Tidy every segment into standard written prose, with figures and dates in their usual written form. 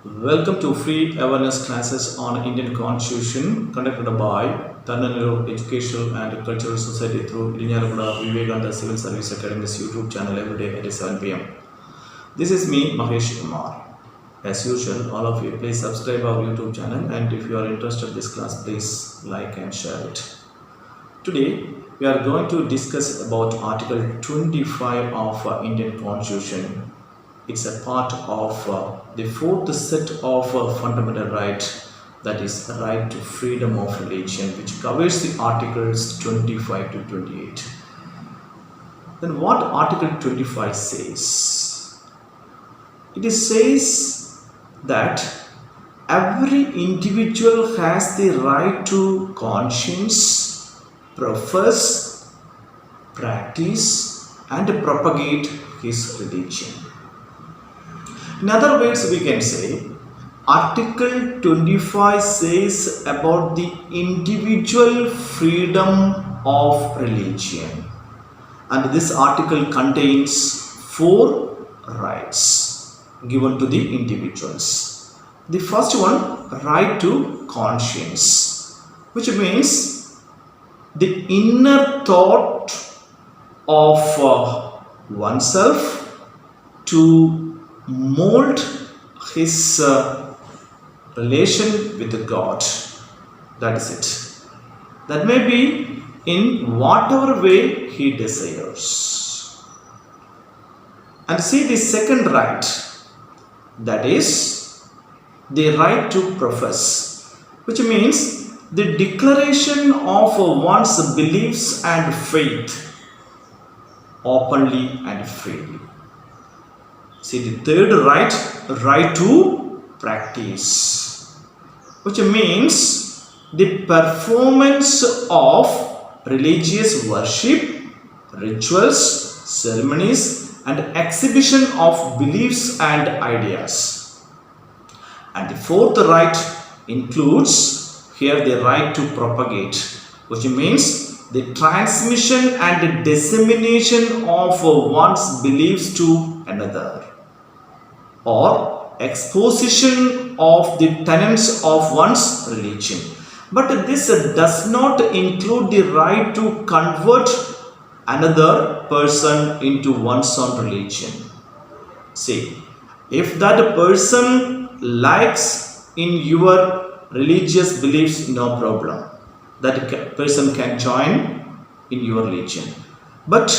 Welcome to free awareness classes on Indian Constitution conducted by Tharananellur Educational and Cultural Society through Irinjalakuda Vivekananda Civil Service Academy's YouTube channel every day at 7 p.m. This is me, Mahesh Kumar. As usual, all of you please subscribe our YouTube channel, and if you are interested in this class, please like and share it. Today, we are going to discuss about Article 25 of Indian Constitution. It's a part of the fourth set of fundamental rights, that is right to freedom of religion, which covers the articles 25 to 28. Then what Article 25 says? It says that every individual has the right to conscience, profess, practice and propagate his religion. In other words, we can say Article 25 says about the individual freedom of religion, and this article contains 4 rights given to the individuals. The first one, right to conscience, which means the inner thought of oneself to mold his relation with God. That is it. That may be in whatever way he desires. And see the second right, that is the right to profess, which means the declaration of one's beliefs and faith openly and freely. See the third right to practice, which means the performance of religious worship, rituals, ceremonies and exhibition of beliefs and ideas. And the fourth right includes here the right to propagate, which means the transmission and dissemination of one's beliefs to another, or exposition of the tenets of one's religion. But this does not include the right to convert another person into one's own religion. See, if that person likes in your religious beliefs, no problem. That person can join in your religion. But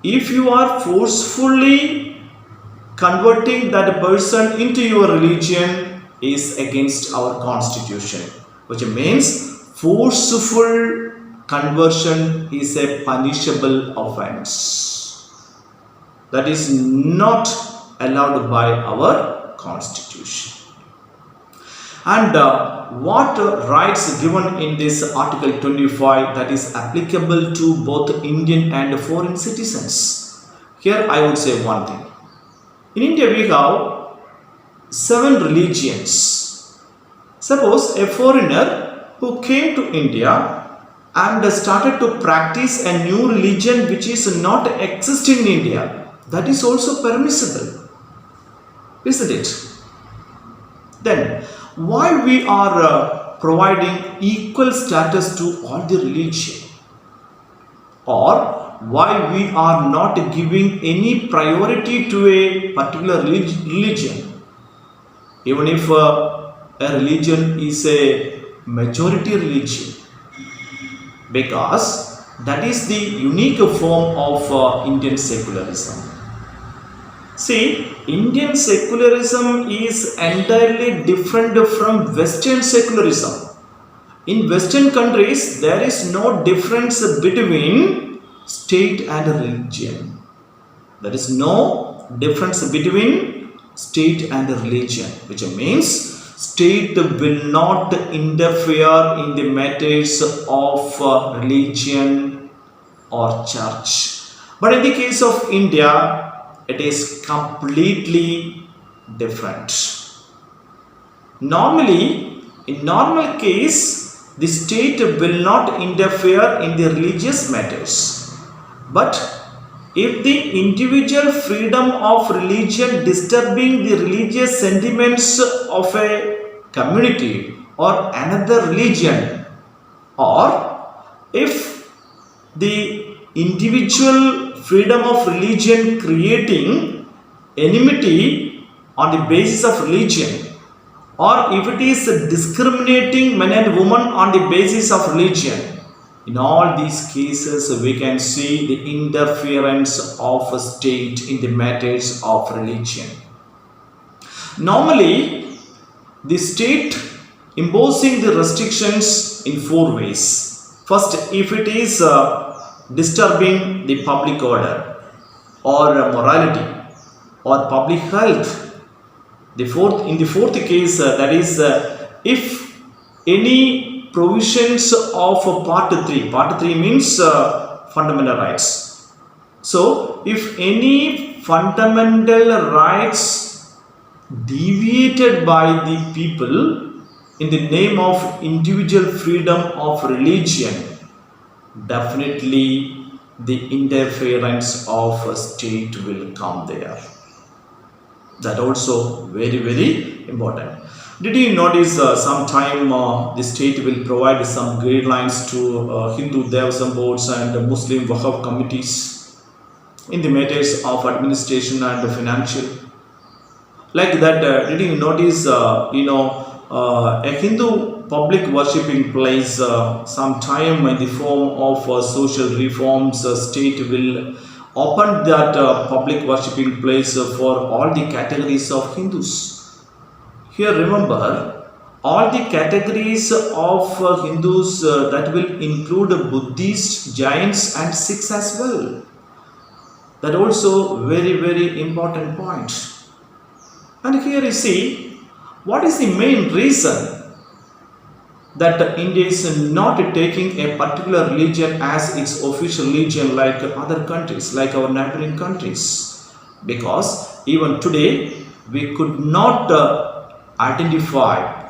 if you are forcefully converting that person into your religion, is against our constitution, which means forceful conversion is a punishable offense. That is not allowed by our constitution. And what rights given in this Article 25 that is applicable to both Indian and foreign citizens? Here I would say one thing. In India, we have 7 religions. Suppose a foreigner who came to India and started to practice a new religion which is not existing in India, that is also permissible, isn't it? Then, why we are providing equal status to all the religion, or why we are not giving any priority to a particular religion, even if a religion is a majority religion, because that is the unique form of Indian secularism. See, Indian secularism is entirely different from Western secularism. In Western countries, there is no difference between state and religion. There is no difference between state and religion, which means state will not interfere in the matters of religion or church. But in the case of India, it is completely different. Normally, in normal case, the state will not interfere in the religious matters. But if the individual freedom of religion disturbing the religious sentiments of a community or another religion, or if the individual freedom of religion creating enmity on the basis of religion, or if it is discriminating men and women on the basis of religion. In all these cases, we can see the interference of a state in the matters of religion. Normally, the state imposing the restrictions in four ways. First, if it is disturbing the public order or morality or public health. In the fourth case, that is, if any provisions of part 3 means fundamental rights. So, if any fundamental rights deviated by the people in the name of individual freedom of religion, definitely the interference of a state will come there. That also very important. Did you notice sometime the state will provide some guidelines to Hindu Devasam boards and Muslim Waqf committees in the matters of administration and financial? Like that, did you notice a Hindu public worshipping place sometime in the form of social reforms, state will open that public worshipping place for all the categories of Hindus. Here remember, all the categories of Hindus that will include Buddhists, Jains and Sikhs as well. That also very important point. And here you see, what is the main reason that India is not taking a particular religion as its official religion like other countries, like our neighboring countries? Because even today we could not identify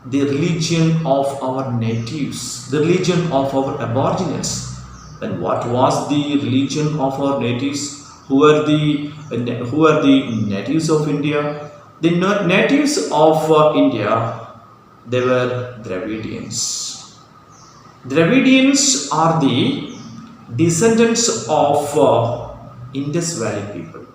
the religion of our natives, the religion of our aboriginals. Then what was the religion of our natives? Who are the natives of India? The natives of India, they were Dravidians. Dravidians are the descendants of Indus Valley people.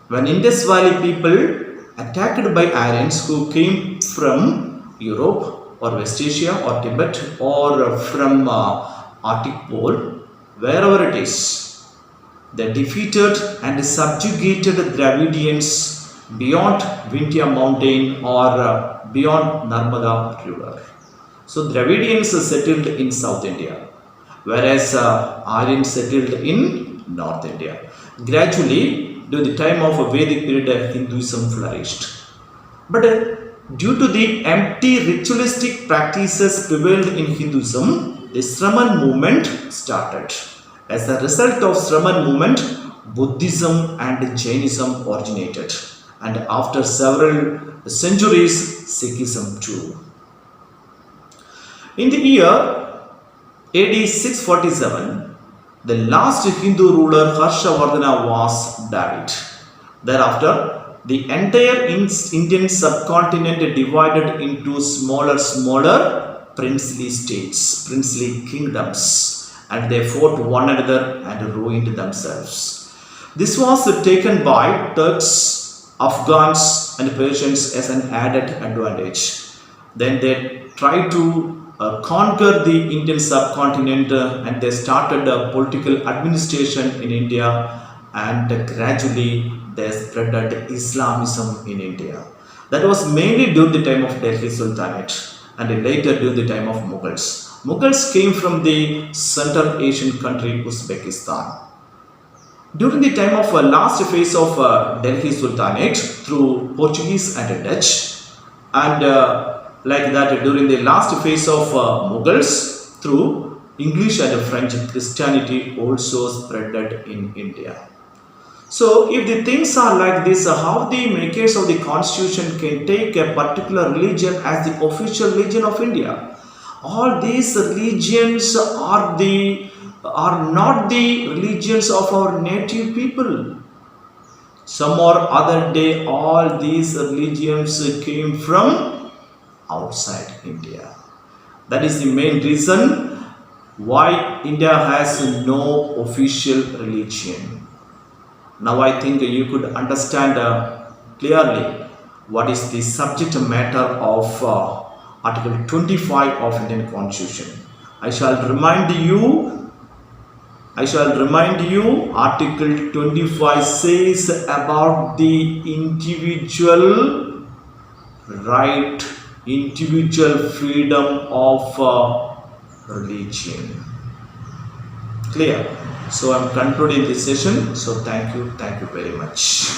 When Indus Valley people attacked by Aryans who came from Europe or West Asia or Tibet or from Arctic Pole, wherever it is, they defeated and subjugated Dravidians beyond Vindhya mountain or beyond Narmada river. So Dravidians settled in South India, whereas Aryans settled in North India. Gradually, during the time of a Vedic period, Hinduism flourished. But due to the empty ritualistic practices prevailed in Hinduism, the Shraman movement started. As a result of Shraman movement, Buddhism and Jainism originated. And after several centuries, Sikhism too. In the year AD 647, the last Hindu ruler Harshavardhana was died. Thereafter, the entire Indian subcontinent divided into smaller princely states, princely kingdoms, and they fought one another and ruined themselves. This was taken by Turks, Afghans and Persians as an added advantage. Then they tried to conquer the Indian subcontinent and they started political administration in India, and gradually they spread Islamism in India. That was mainly during the time of Delhi Sultanate and later during the time of Mughals. Mughals came from the Central Asian country Uzbekistan. During the time of last phase of Delhi Sultanate through Portuguese and Dutch, and like that during the last phase of Mughals through English and French, Christianity also spreaded in India. So if the things are like this, how the makers of the constitution can take a particular religion as the official religion of India? All these religions are the are not the religions of our native people. Some or other day, all these religions came from outside India. That is the main reason why India has no official religion. Now I think you could understand clearly what is the subject matter of Article 25 of Indian Constitution. I shall remind you, Article 25 says about the individual right, individual freedom of religion. Clear? So I am concluding this session. So thank you very much.